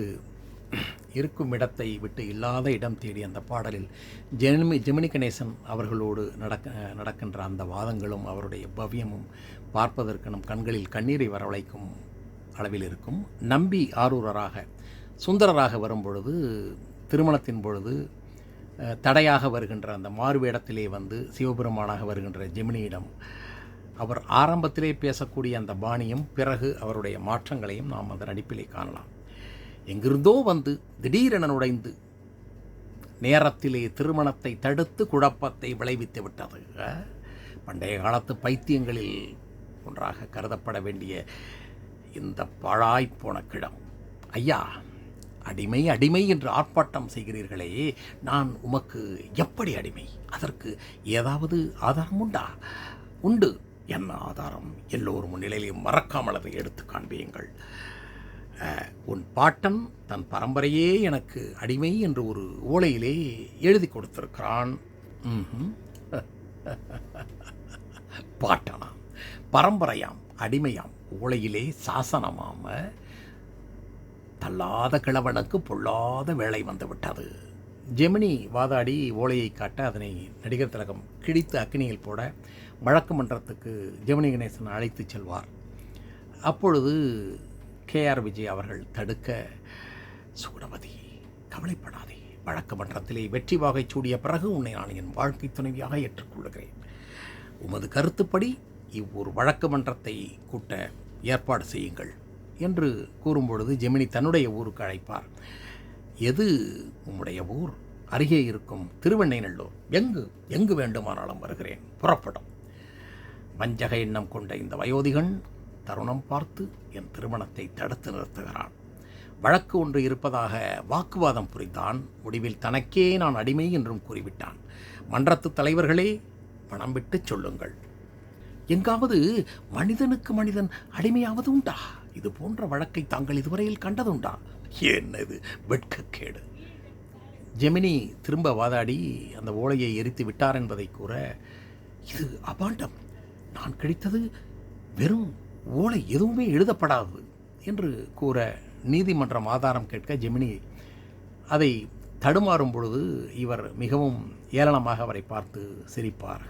Speaker 1: இருக்கும் இடத்தை விட்டு இல்லாத இடம் தேடி அந்த பாடலில் ஜெமினி கணேசன் அவர்களோடு நடக்கின்ற அந்த வாதங்களும் அவருடைய பவ்யமும் பார்ப்பதற்கு நம் கண்களில் கண்ணீரை வரவழைக்கும் அளவில் இருக்கும். நம்பி ஆரூரராக சுந்தரராக வரும்பொழுது, திருமணத்தின் பொழுது தடையாக வருகின்ற அந்த மாறுவேடத்திலே வந்து சிவபெருமானாக வருகின்ற ஜெமினியிடம் அவர் ஆரம்பத்திலே பேசக்கூடிய அந்த பாணியும் பிறகு அவருடைய மாற்றங்களையும் நாம் அந்த நடிப்பிலே காணலாம். எங்கிருந்தோ வந்து திடீரென நுழைந்து நேரத்திலே திருமணத்தை தடுத்து குழப்பத்தை விளைவித்து விட்டது. பண்டைய காலத்து பைத்தியங்களில் ஒன்றாக கருதப்பட வேண்டிய இந்த பாழாய்ப்போன கிடம், ஐயா, அடிமை அடிமை என்று ஆர்ப்பாட்டம் செய்கிறீர்களே, நான் உமக்கு எப்படி அடிமை? அதற்கு ஏதாவது ஆதாரம் உண்டா? உண்டு. என்ன ஆதாரம்? எல்லோரும் முன்னிலையிலும் மறக்காமல் அதை எடுத்து காண்பியுங்கள். உன் பாட்டன் தன் பரம்பரையே எனக்கு அடிமை என்று ஒரு ஓலையிலே எழுதி கொடுத்திருக்கிறான். பாட்டனாம், பரம்பரையாம், அடிமையாம், ஓலையிலே சாசனமாம, தள்ளாத கிழவனுக்கு பொல்லாத வேலை வந்து விட்டது. ஜெமினி வாதாடி ஓலையை காட்ட அதனை நடிகர் திலகம் கிழித்து அக்னியில் போட வழக்கு மன்றத்துக்கு ஜெமினி கணேசன் அழைத்து செல்வார். அப்பொழுது KR விஜய் அவர்கள் தடுக்க, சூடவதி, கவலைப்படாதே, வழக்கு மன்றத்திலே வெற்றி வாகை சூடிய பிறகு உன்னை நான் என் வாழ்க்கை துணைவியாக ஏற்றுக்கொள்கிறேன். உமது கருத்துப்படி இவ்வொரு வழக்கு மன்றத்தை கூட்ட ஏற்பாடு செய்யுங்கள் என்று கூறும்பொழுது ஜெமினி தன்னுடைய ஊருக்கு அழைப்பார். எது உம்முடைய ஊர்? அருகே இருக்கும் திருவெண்ணைநல்லூர். எங்கு வேண்டுமானாலும் வருகிறேன், புறப்படும். வஞ்சக எண்ணம் கொண்ட இந்த வயோதிகன் தருணம் பார்த்து என் திருமணத்தை தடுத்து நிறுத்துகிறான். வழக்கு ஒன்று இருப்பதாக வாக்குவாதம் புரிந்தான். முடிவில் தனக்கே நான் அடிமை என்றும் கூறிவிட்டான். மன்றத்து தலைவர்களே, பணம் விட்டு சொல்லுங்கள், எங்காவது மனிதனுக்கு மனிதன் அடிமையாவது உண்டா? இது போன்ற வழக்கை தாங்கள் இதுவரையில் கண்டதுண்டா? என்னது வெட்கக்கேடு! ஜெமினி திரும்ப வாதாடி அந்த ஓலையை எரித்து விட்டார் என்பதை கூற, இது அபாண்டம், நான் கிடைத்தது வெறும் ஓலை, எதுவுமே எழுதப்படாது என்று கூற நீதிமன்றம் ஆதாரம் கேட்க ஜெமினி அதை தடுமாறும் பொழுது இவர் மிகவும் ஏளனமாக அவரை பார்த்து சிரிப்பார்.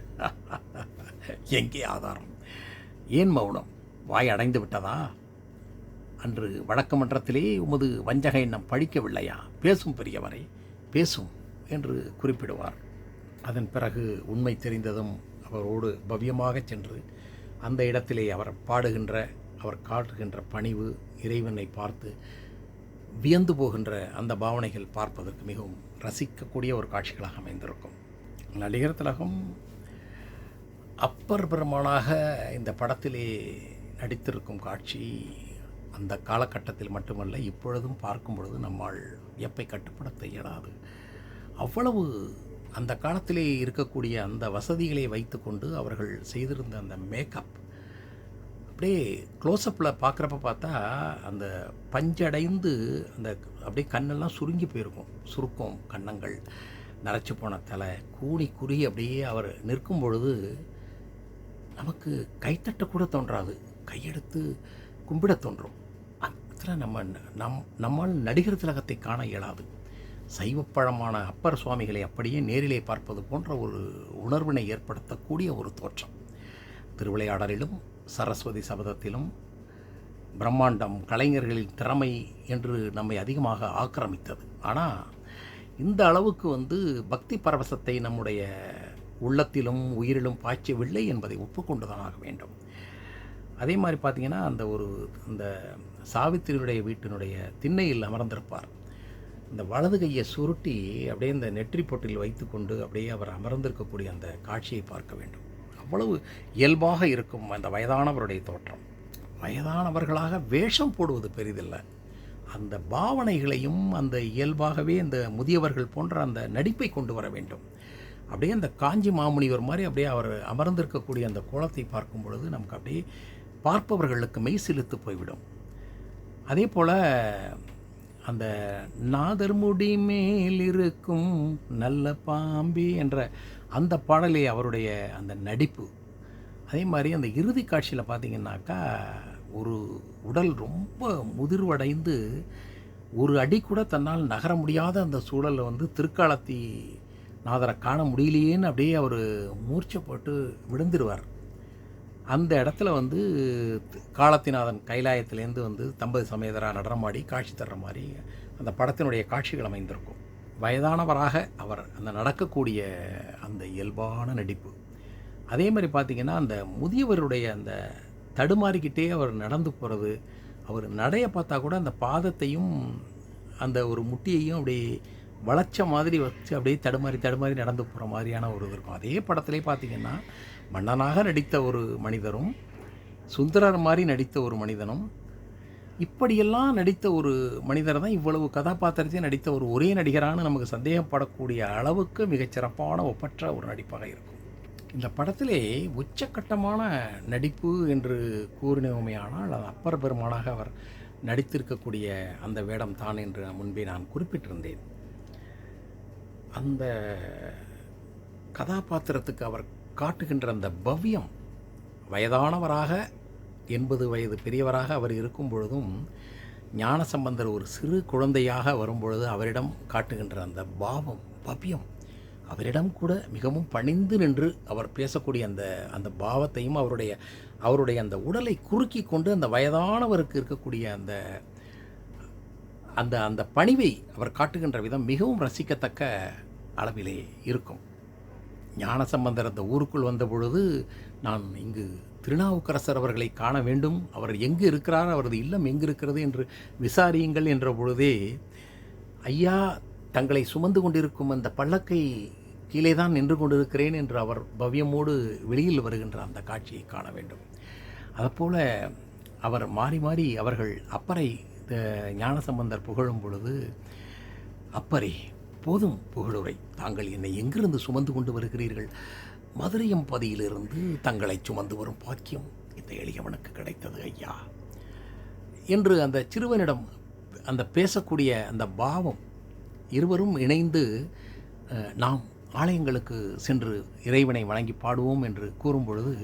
Speaker 1: எங்கே ஆதாரம்? ஏன் மௌனம்? வாய் அடைந்து விட்டதா? அன்று வழக்கு மன்றத்திலே உமது வஞ்சக எண்ணம் பழிக்கவில்லையா? பேசும் பெரியவரை, பேசும் என்று குறிப்பிடுவார். அதன் பிறகு உண்மை தெரிந்ததும் அவரோடு பவ்யமாக சென்று அந்த இடத்திலே அவர் பாடுகின்ற, அவர் காட்டுகின்ற பணிவு, இறைவனை பார்த்து வியந்து போகின்ற அந்த பாவனைகள் பார்ப்பதற்கு மிகவும் ரசிக்கக்கூடிய ஒரு காட்சிகளாக அமைந்திருக்கும். நடிகர் திலகம் அப்பர் பெருமானாக இந்த படத்திலே நடித்திருக்கும் காட்சி அந்த காலகட்டத்தில் மட்டுமல்ல, இப்பொழுதும் பார்க்கும் பொழுது நம்மால் வியப்பை கட்டுப்படுத்த இயலாது. அவ்வளவு அந்த காலத்திலே இருக்கக்கூடிய அந்த வசதிகளை வைத்துக்கொண்டு அவர்கள் செய்திருந்த அந்த மேக்கப் அப்படியே க்ளோஸ்அப்பில் பார்க்குறப்ப பார்த்தா அந்த பஞ்சடைந்து அந்த அப்படியே கண்ணெல்லாம் சுருங்கி போயிருக்கும். சுருக்கம், கன்னங்கள், நரைச்சி போன தலை, கூனி குறி அப்படியே அவர் நிற்கும் பொழுது நமக்கு கைத்தட்டக்கூட தோன்றாது, கையெடுத்து கும்பிட தோன்றும். அதில் நம்மால் நடிகர் திலகத்தை காண இயலாது. சைவப்பழமான அப்பர் சுவாமிகளை அப்படியே நேரிலே பார்ப்பது போன்ற ஒரு உணர்வினை ஏற்படுத்தக்கூடிய ஒரு தோற்றம். திருவிளையாடலிலும் சரஸ்வதி சபதத்திலும் பிரம்மாண்டம், கலைஞர்களின் திறமை என்று நம்மை அதிகமாக ஆக்கிரமித்தது. ஆனால் இந்த அளவுக்கு பக்தி பரவசத்தை நம்முடைய உள்ளத்திலும் உயிரிலும் பாய்ச்சவில்லை என்பதை ஒப்புக்கொண்டுதான் ஆக வேண்டும். அதே மாதிரி பார்த்திங்கன்னா அந்த சாவித்திரியுடைய வீட்டினுடைய திண்ணையில் அமர்ந்திருப்பார். இந்த வலது கையை சுருட்டி அப்படியே இந்த நெற்றி பொட்டில் வைத்து கொண்டு அப்படியே அவர் அமர்ந்திருக்கக்கூடிய அந்த காட்சியை பார்க்க வேண்டும். அவ்வளவு இயல்பாக இருக்கும் அந்த வயதானவருடைய தோற்றம். வயதானவர்களாக வேஷம் போடுவது பெரிதில்லை, அந்த பாவனைகளையும் அந்த இயல்பாகவே இந்த முதியவர்கள் போன்ற அந்த நடிப்பை கொண்டு வர வேண்டும். அப்படியே அந்த காஞ்சி மாமுனிவர் மாதிரி அப்படியே அவர் அமர்ந்திருக்கக்கூடிய அந்த கோலத்தை பார்க்கும் பொழுது நமக்கு அப்படியே பார்ப்பவர்களுக்கு மெய் சிலுத்து போய்விடும். அதே போல் அந்த நாதர்முடி மேல் இருக்கும் நல்ல பாம்பே என்ற அந்த பாடலே அவருடைய அந்த நடிப்பு. அதே மாதிரி அந்த இறுதி காட்சியில் பார்த்திங்கன்னாக்கா ஒரு உடல் ரொம்ப முதிர்வடைந்து ஒரு அடி கூட தன்னால் நகர முடியாத அந்த சூழலில் திருக்காலத்தி நாதரை காண முடியலையேன்னு அப்படியே அவர் மூர்ச்சை போட்டு விழுந்துருவார். அந்த இடத்துல வந்து காலத்திநாதன் கைலாயத்திலேருந்து வந்து தம்பதி சமேதராக நடனமாடி காட்சி தர்ற மாதிரி அந்த படத்தினுடைய காட்சிகள் அமைந்திருக்கும். வயதானவராக அவர் அந்த நடக்கக்கூடிய அந்த இயல்பான நடிப்பு, அதே மாதிரி பார்த்திங்கன்னா அந்த முதியவருடைய அந்த தடுமாறிக்கிட்டே அவர் நடந்து போகிறது, அவர் நடைய பார்த்தா கூட அந்த பாதத்தையும் அந்த ஒரு முட்டியையும் அப்படி வளைச்ச மாதிரி வச்சு அப்படியே தடுமாறி தடுமாறி நடந்து போகிற மாதிரியான ஒரு இது இருக்கும். அதே படத்திலே பார்த்திங்கன்னா மன்னனாக நடித்த ஒரு மனிதரும் சுந்தரர் மாதிரி நடித்த ஒரு மனிதனும் இப்படியெல்லாம் நடித்த ஒரு மனிதர் தான் இவ்வளவு கதாபாத்திரத்தையும் நடித்த ஒரு ஒரே நடிகரான நமக்கு சந்தேகப்படக்கூடிய அளவுக்கு மிகச்சிறப்பான ஒப்பற்ற ஒரு நடிப்பாக இருக்கும். இந்த படத்திலே உச்சக்கட்டமான நடிப்பு என்று கூறினோமையானால் அது அப்பர் பெருமானாக அவர் நடித்திருக்கக்கூடிய அந்த வேடம் தான் என்று முன்பே நான் குறிப்பிட்டிருந்தேன். அந்த கதாபாத்திரத்துக்கு அவர் காட்டுகின்ற அந்த பவ்யம், வயதானவராக 80 வயது பெரியவராக அவர் இருக்கும் பொழுதும் ஞானசம்பந்தர் ஒரு சிறு குழந்தையாக வரும்பொழுது அவரிடம் காட்டுகின்ற அந்த பாவம், பவ்யம், அவரிடம் கூட மிகவும் பணிந்து நின்று அவர் பேசக்கூடிய அந்த பாவத்தையும் அவருடைய அந்த உடலை குறுக்கி கொண்டு அந்த வயதானவருக்கு இருக்கக்கூடிய அந்த அந்த அந்த பணிவை அவர் காட்டுகின்ற விதம் மிகவும் ரசிக்கத்தக்க அளவிலே இருக்கும். ஞானசம்பந்தர் அந்த ஊருக்குள் வந்த பொழுது நான் இங்கு திருநாவுக்கரசர் அவர்களை காண வேண்டும், அவர் எங்கு இருக்கிறார், அவரது இல்லம் எங்கு இருக்கிறது என்று விசாரியுங்கள் என்ற பொழுதே, ஐயா தங்களை சுமந்து கொண்டிருக்கும் அந்த பல்லக்கை கீழே தான் நின்று கொண்டிருக்கிறேன் என்று அவர் பவ்யமோடு வெளியில் வருகின்ற அந்த காட்சியை காண வேண்டும். அதுபோல் அவர் மாறி மாறி அவர்கள் அப்பரை ஞானசம்பந்தர் புகழும் பொழுது, அப்பரே போதும் புகழுரை, தாங்கள் என்னை எங்கிருந்து சுமந்து கொண்டு வருகிறீர்கள்? மதுரையம்பதியிலிருந்து தங்களை சுமந்து வரும் பாக்கியம் இந்த எளியவனுக்கு கிடைத்தது ஐயா என்று அந்த சிறுவனிடம் அந்த பேசக்கூடிய அந்த பாவம், இருவரும் இணைந்து நாம் ஆலயங்களுக்கு சென்று இறைவனை வணங்கி பாடுவோம் என்று கூறும் பொழுது,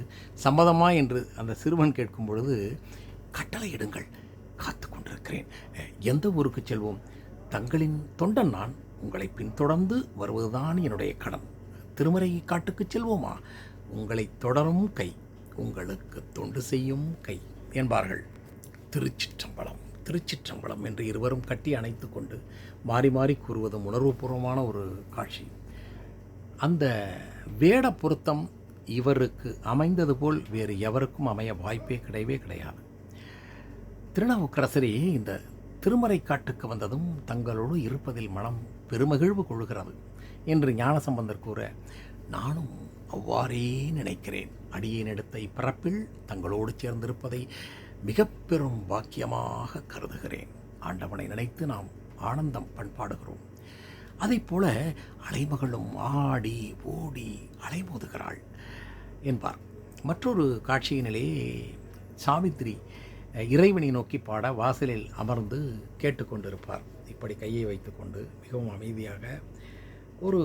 Speaker 1: சம்மதமா என்று அந்த சிறுவன் கேட்கும் பொழுது, கட்டளையிடுங்கள், காத்து கொண்டிருக்கிறேன், எந்த ஊருக்கு செல்வோம்? தங்களின் தொண்டன் நான், உங்களை பின்தொடர்ந்து வருவதுதான் என்னுடைய கடன். திருமறை காட்டுக்கு செல்வோமா? உங்களை தொடரும் கை உங்களுக்கு தொண்டு செய்யும் கை என்பார்கள். திருச்சிற்றம்பலம் திருச்சிற்றம்பலம் என்று இருவரும் கட்டி அணைத்து கொண்டு மாறி மாறி கூறுவதும் உணர்வுபூர்வமான ஒரு காட்சி. அந்த வேட பொருத்தம் இவருக்கு அமைந்தது போல் வேறு எவருக்கும் அமைய வாய்ப்பே கிடையவே கிடையாது. திருநாவுக்கரசரே இந்த திருமறை காட்டுக்கு வந்ததும் தங்களோடு இருப்பதில் மனம் பெருமகிழ்வு கொள்கிறது என்று ஞானசம்பந்தர் கூற, நானும் அவ்வாறே நினைக்கிறேன். அடியேன் எடுத்த இப்பிறப்பில் தங்களோடு சேர்ந்திருப்பதை மிக பெரும் பாக்கியமாக கருதுகிறேன். ஆண்டவனை நினைத்து நாம் ஆனந்தம் பண்பாடுகிறோம். அதைப்போல அலைமகளும் ஆடி ஓடி அலைமோதுகிறாள் என்பார். மற்றொரு காட்சியினிலே சாவித்திரி இறைவனை நோக்கி பாட வாசலில் அமர்ந்து கேட்டுக்கொண்டிருப்பார். இப்படி கையை வைத்துக்கொண்டு மிகவும் அமைதியாக ஒரு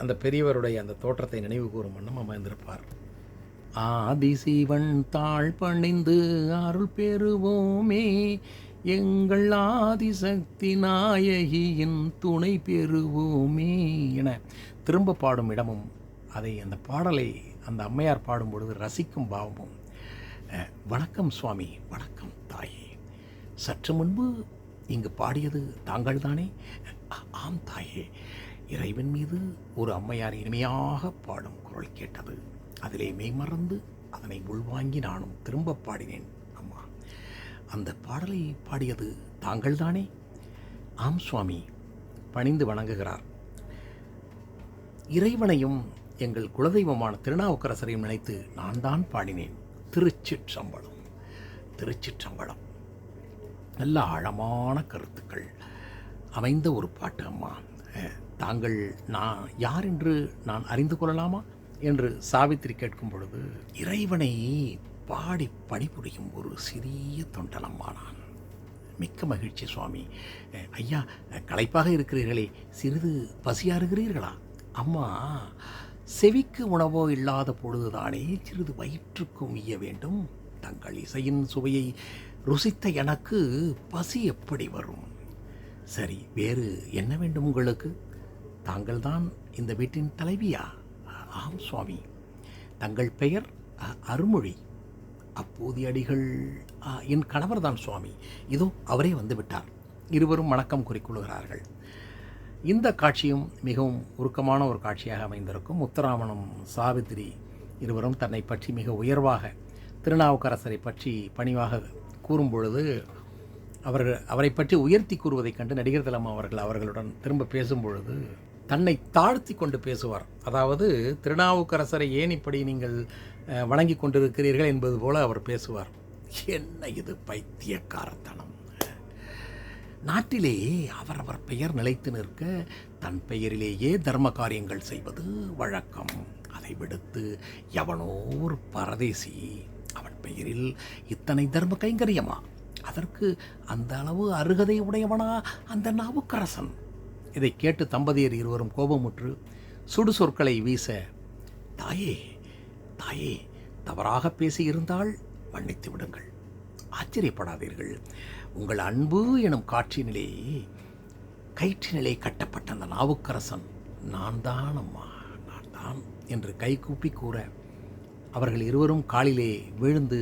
Speaker 1: அந்த பெரியவருடைய அந்த தோற்றத்தை நினைவு கூறும் வண்ணம் அமர்ந்திருப்பார். ஆதிசிவன் தாழ் பணிந்து அருள் பெறுவோமே, எங்கள் ஆதிசக்தி நாயகியின் துணை பெறுவோமே என திரும்ப பாடும் இடமும், அதை அந்த பாடலை அந்த அம்மையார் பாடும் பொழுது ரசிக்கும் பாவமும், வணக்கம் சுவாமி, வணக்கம் தாயே, சற்று முன்பு இங்கு பாடியது தாங்கள் தானே? ஆம் தாயே, இறைவன் மீது ஒரு அம்மையார் இனிமையாக பாடும் குரல் கேட்டது. அதிலே மெய்மறந்து அதனை உள்வாங்கி நானும் திரும்ப பாடினேன் அம்மா. அந்த பாடலை பாடியது தாங்கள் தானே? ஆம் சுவாமி, பணிந்து வணங்குகிறார். இறைவனையும் எங்கள் குலதெய்வமான திருநாவுக்கரசரையும் நினைத்து நான் தான் பாடினேன். திருச்சிற்றம்பலம் திருச்சிற்றம்பலம். நல்ல ஆழமான கருத்துக்கள் அமைந்த ஒரு பாட்டு அம்மா. தாங்கள் நான் யார் என்று நான் அறிந்து கொள்ளலாமா என்று சாவித்திரி கேட்கும் பொழுது, இறைவனை பாடி பணிபுரியும் ஒரு சிறிய தொண்டனம்மா நான். மிக்க மகிழ்ச்சி சுவாமி. ஐயா, களைப்பாக இருக்கிறீர்களே, சிறிது பசியாறுகிறீர்களா? அம்மா, செவிக்கு உணவோ இல்லாத பொழுதுதானே சிறிது வயிற்றுக்கும் ஈய வேண்டும். தங்கள் இசையின் சுவையை ருசித்த எனக்கு பசி எப்படி வரும்? சரி, வேறு என்ன வேண்டும் உங்களுக்கு? தாங்கள்தான் இந்த வீட்டின் தலைவியா? ஆம் சுவாமி. தங்கள் பெயர்? அருள்மொழி. அப்போதியடிகள் என் கணவர் தான் சுவாமி, இதோ அவரே வந்து விட்டார். இருவரும் வணக்கம் கூறிக்கொள்கிறார்கள். இந்த காட்சியும் மிகவும் உருக்கமான ஒரு காட்சியாக அமைந்திருக்கும். முத்துராமனும் சாவித்திரி இருவரும் தன்னை பற்றி மிக உயர்வாக திருநாவுக்கரசரை பற்றி பணிவாக கூறும்பொழுது அவரை பற்றி உயர்த்தி கூறுவதைக் கண்டு நடிகர் திலகம் அவர்களுடன் திரும்ப பேசும்பொழுது தன்னை தாழ்த்தி கொண்டு பேசுவார். அதாவது திருநாவுக்கரசரை ஏன் இப்படி நீங்கள் வணங்கி கொண்டிருக்கிறீர்கள் என்பது போல அவர் பேசுவார். என்ன இது பைத்தியக்காரத்தனம்! நாட்டிலே அவரவர் பெயர் நிலைத்து நிற்க தன் பெயரிலேயே தர்ம காரியங்கள் செய்வது வழக்கம். அதை விடுத்து எவனோ ஒரு பரதேசி அவன் பெயரில் இத்தனை தர்ம கைங்கரியமா? அதற்கு அந்த அளவு அருகதை உடையவனா அந்த நாவுக்கரசன்? இதை கேட்டு தம்பதியர் இருவரும் கோபமுற்று சுடு சொற்களை வீச, தாயே தாயே, தவறாக பேசியிருந்தால் மன்னித்து விடுங்கள், ஆச்சரியப்படாதீர்கள். உங்கள் அன்பு எனும் கயிற்றினிலே கட்டப்பட்ட அந்த நாவுக்கரசன் நான் தான் அம்மா, நான் தான் என்று கைகூப்பி கூற அவர்கள் இருவரும் காலிலே விழுந்து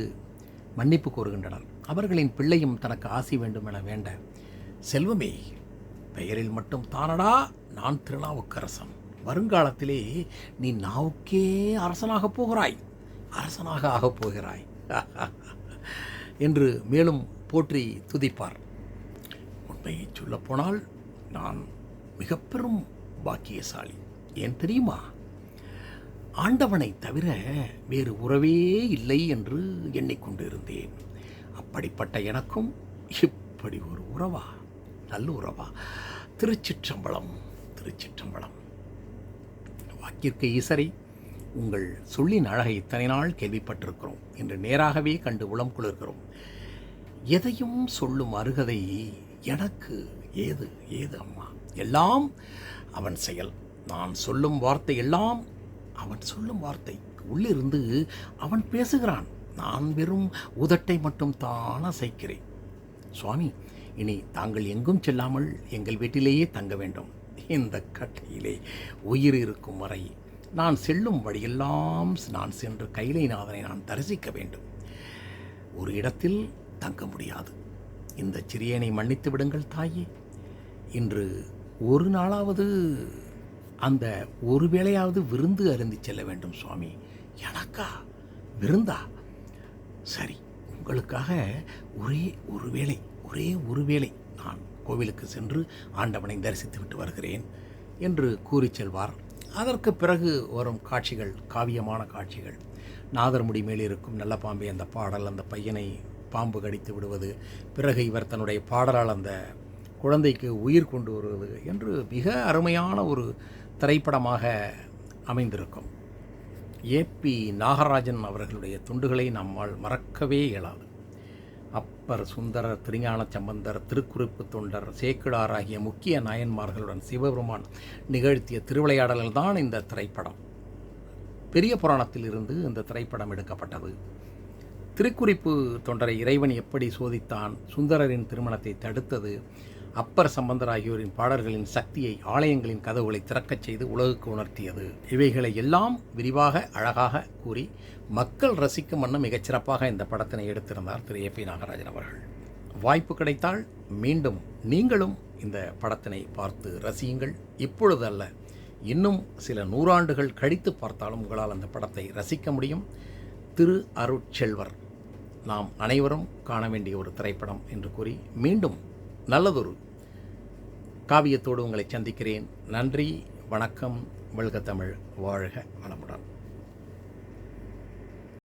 Speaker 1: மன்னிப்பு கோருகின்றனர். அவர்களின் பிள்ளையும் தனக்கு ஆசி வேண்டும் என வேண்ட, செல்வமே, பெயரில் மட்டும் தானடா நான் திருநாவுக்கரசன், வருங்காலத்திலே நீ நாவுக்கே அரசனாகப் போகிறாய் என்று மேலும் போற்றி துதிப்பார். உண்மையை சொல்லப்போனால் நான் மிக பெரும் பாக்கியசாலி. ஏன் தெரியுமா? ஆண்டவனை தவிர வேறு உறவே இல்லை என்று எண்ணிக்கொண்டு இருந்தேன். அப்படிப்பட்ட எனக்கும் இப்படி ஒரு உறவா, நல்ல உறவா? திருச்சிற்றம்பலம், திருச்சிற்றம்பலம். வாக்கிற்கு ஈசரை, உங்கள் சொல்லின் அழகை இத்தனை நாள் கேள்விப்பட்டிருக்கிறோம் என்று நேராகவே கண்டு உளம் குளிர்கிறோம். எதையும் சொல்லும் அருகதை எனக்கு ஏது அம்மா? எல்லாம் அவன் செயல். நான் சொல்லும் வார்த்தை எல்லாம் அவன் சொல்லும் வார்த்தை. உள்ளிருந்து அவன் பேசுகிறான். நான் வெறும் உதட்டை மட்டும் தான் அசைக்கிறேன். சுவாமி, இனி தாங்கள் எங்கும் செல்லாமல் எங்கள் வீட்டிலேயே தங்க வேண்டும். இந்த கட்டையிலே உயிர் இருக்கும் வரை நான் செல்லும் வழியெல்லாம் நான் சென்று கைலைநாதனை நான் தரிசிக்க வேண்டும். ஒரு இடத்தில் தங்க முடியாது. இந்த சிறியனை மன்னித்து விடுங்கள் தாயே. இன்று ஒரு நாளாவது அந்த ஒரு வேளையாவது விருந்து அருந்தி செல்ல வேண்டும் சுவாமி. எனக்கா விருந்தா? சரி, உங்களுக்காக ஒரே ஒரு வேளை நான் கோவிலுக்கு சென்று ஆண்டவனை தரிசித்து விட்டு வருகிறேன் என்று கூறி செல்வார். அதற்கு பிறகு வரும் காட்சிகள் காவியமான காட்சிகள். நாதர்முடி மேல் இருக்கும் நல்ல பாம்பே அந்த பாடல், அந்த பையனை பாம்பு கடித்து விடுவது, பிறகு இவர் தன்னுடைய பாடலால் அந்த குழந்தைக்கு உயிர் கொண்டு வருவது என்று மிக அருமையான ஒரு திரைப்படமாக அமைந்திருக்கும். ஏபி நாகராஜன் அவர்களுடைய துண்டுகளை நம்மால் மறக்கவே இயலாது. அப்பர், சுந்தரர், திருஞான சம்பந்தர், திருக்குறிப்பு தொண்டர், சேக்கிழார் ஆகிய முக்கிய நாயன்மார்களுடன் சிவபெருமான் நிகழ்த்திய திருவிளையாடல்கள் தான் இந்த திரைப்படம். பெரிய புராணத்தில் இருந்து இந்த திரைப்படம் எடுக்கப்பட்டது. திருக்குறிப்பு தொண்டரை இறைவன் எப்படி சோதித்தான், சுந்தரரின் திருமணத்தை தடுத்தது, அப்பர், சம்பந்தர் ஆகியோரின் பாடல்களின் சக்தியை, ஆலயங்களின் கதவுகளை திறக்கச் செய்து உலகுக்கு உணர்த்தியது. இவைகளை எல்லாம் விரிவாக அழகாக கூறி மக்கள் ரசிக்கும் வண்ணம் மிகச்சிறப்பாக இந்த படத்தினை எடுத்திருந்தார் திரு ஏபி நாகராஜன் அவர்கள். வாய்ப்பு கிடைத்தால் மீண்டும் நீங்களும் இந்த படத்தினை பார்த்து ரசியுங்கள். இப்பொழுது அல்ல, இன்னும் சில நூறாண்டுகள் கழித்து பார்த்தாலும் உங்களால் அந்த படத்தை ரசிக்க முடியும். திரு அருட்செல்வர் நாம் அனைவரும் காண வேண்டிய ஒரு திரைப்படம் என்று கூறி மீண்டும் நல்லதொரு காவியத்தோடு உங்களை சந்திக்கிறேன். நன்றி, வணக்கம். வெல்க தமிழ், வாழ்க வளமுடன்.